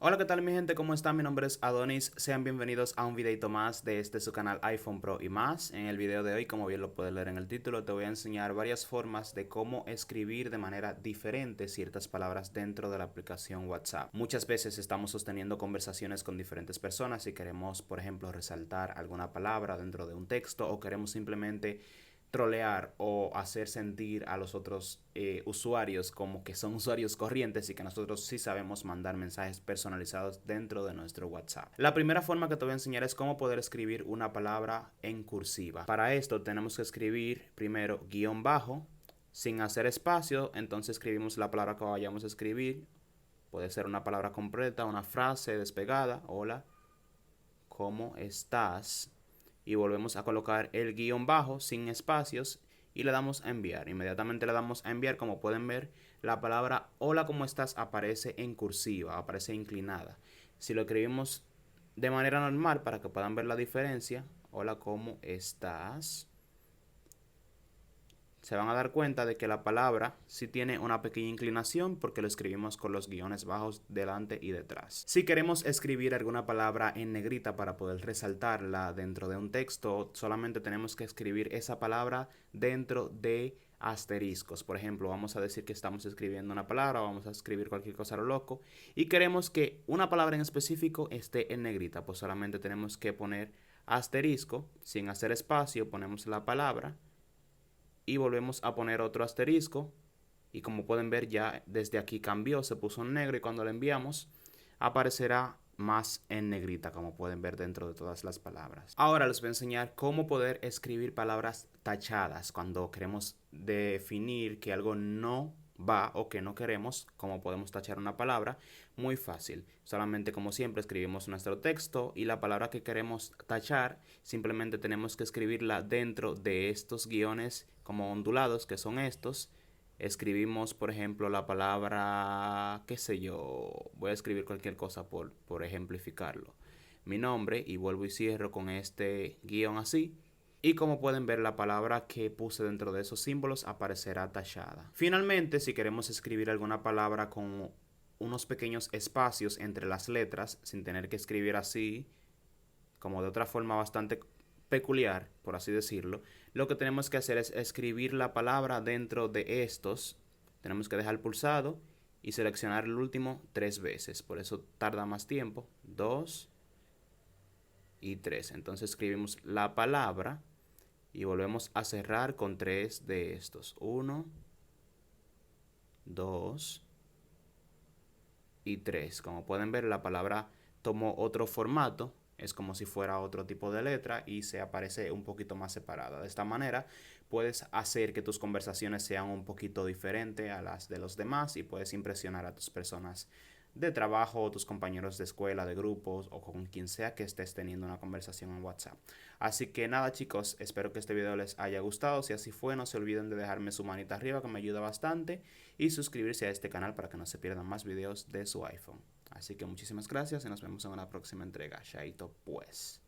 Hola, ¿qué tal mi gente? ¿Cómo están? Mi nombre es Adonis. Sean bienvenidos a un videito más de su canal iPhone Pro y más. En el video de hoy, como bien lo puedes leer en el título, te voy a enseñar varias formas de cómo escribir de manera diferente ciertas palabras dentro de la aplicación WhatsApp. Muchas veces estamos sosteniendo conversaciones con diferentes personas y queremos, por ejemplo, resaltar alguna palabra dentro de un texto o queremos simplemente trolear o hacer sentir a los otros usuarios como que son usuarios corrientes y que nosotros sí sabemos mandar mensajes personalizados dentro de nuestro WhatsApp. La primera forma que te voy a enseñar es cómo poder escribir una palabra en cursiva. Para esto tenemos que escribir primero guión bajo sin hacer espacio, entonces escribimos la palabra que vayamos a escribir. Puede ser una palabra completa, una frase despegada. Hola, ¿cómo estás? Y volvemos a colocar el guión bajo sin espacios y le damos a enviar. Inmediatamente le damos a enviar. Como pueden ver, la palabra hola, ¿cómo estás? Aparece en cursiva, aparece inclinada. Si lo escribimos de manera normal para que puedan ver la diferencia, hola, ¿cómo estás? Se van a dar cuenta de que la palabra sí tiene una pequeña inclinación porque lo escribimos con los guiones bajos delante y detrás. Si queremos escribir alguna palabra en negrita para poder resaltarla dentro de un texto, solamente tenemos que escribir esa palabra dentro de asteriscos. Por ejemplo, vamos a decir que estamos escribiendo una palabra, vamos a escribir cualquier cosa a lo loco y queremos que una palabra en específico esté en negrita, pues solamente tenemos que poner asterisco, sin hacer espacio, ponemos la palabra y volvemos a poner otro asterisco y como pueden ver ya desde aquí cambió, se puso en negro y cuando lo enviamos aparecerá más en negrita, como pueden ver dentro de todas las palabras. Ahora les voy a enseñar cómo poder escribir palabras tachadas cuando queremos definir que algo no va o que no queremos. Cómo podemos tachar una palabra. Muy fácil, solamente como siempre escribimos nuestro texto y la palabra que queremos tachar simplemente tenemos que escribirla dentro de estos guiones como ondulados, que son estos. Escribimos, por ejemplo, la palabra, qué sé yo, voy a escribir cualquier cosa por ejemplificarlo. Mi nombre y vuelvo y cierro con este guión así. Y como pueden ver, la palabra que puse dentro de esos símbolos aparecerá tachada. Finalmente, si queremos escribir alguna palabra con unos pequeños espacios entre las letras, sin tener que escribir así, como de otra forma bastante peculiar, por así decirlo, lo que tenemos que hacer es escribir la palabra dentro de estos. Tenemos que dejar pulsado y seleccionar el último 3 veces. Por eso tarda más tiempo. 2 y 3. Entonces escribimos la palabra y volvemos a cerrar con 3 de estos. 1, 2 y 3. Como pueden ver, la palabra tomó otro formato. Es como si fuera otro tipo de letra y se aparece un poquito más separada. De esta manera puedes hacer que tus conversaciones sean un poquito diferentes a las de los demás y puedes impresionar a tus personas de trabajo, tus compañeros de escuela, de grupos o con quien sea que estés teniendo una conversación en WhatsApp. Así que nada chicos, espero que este video les haya gustado. Si así fue, no se olviden de dejarme su manita arriba que me ayuda bastante y suscribirse a este canal para que no se pierdan más videos de su iPhone. Así que muchísimas gracias y nos vemos en una próxima entrega. Chaito pues.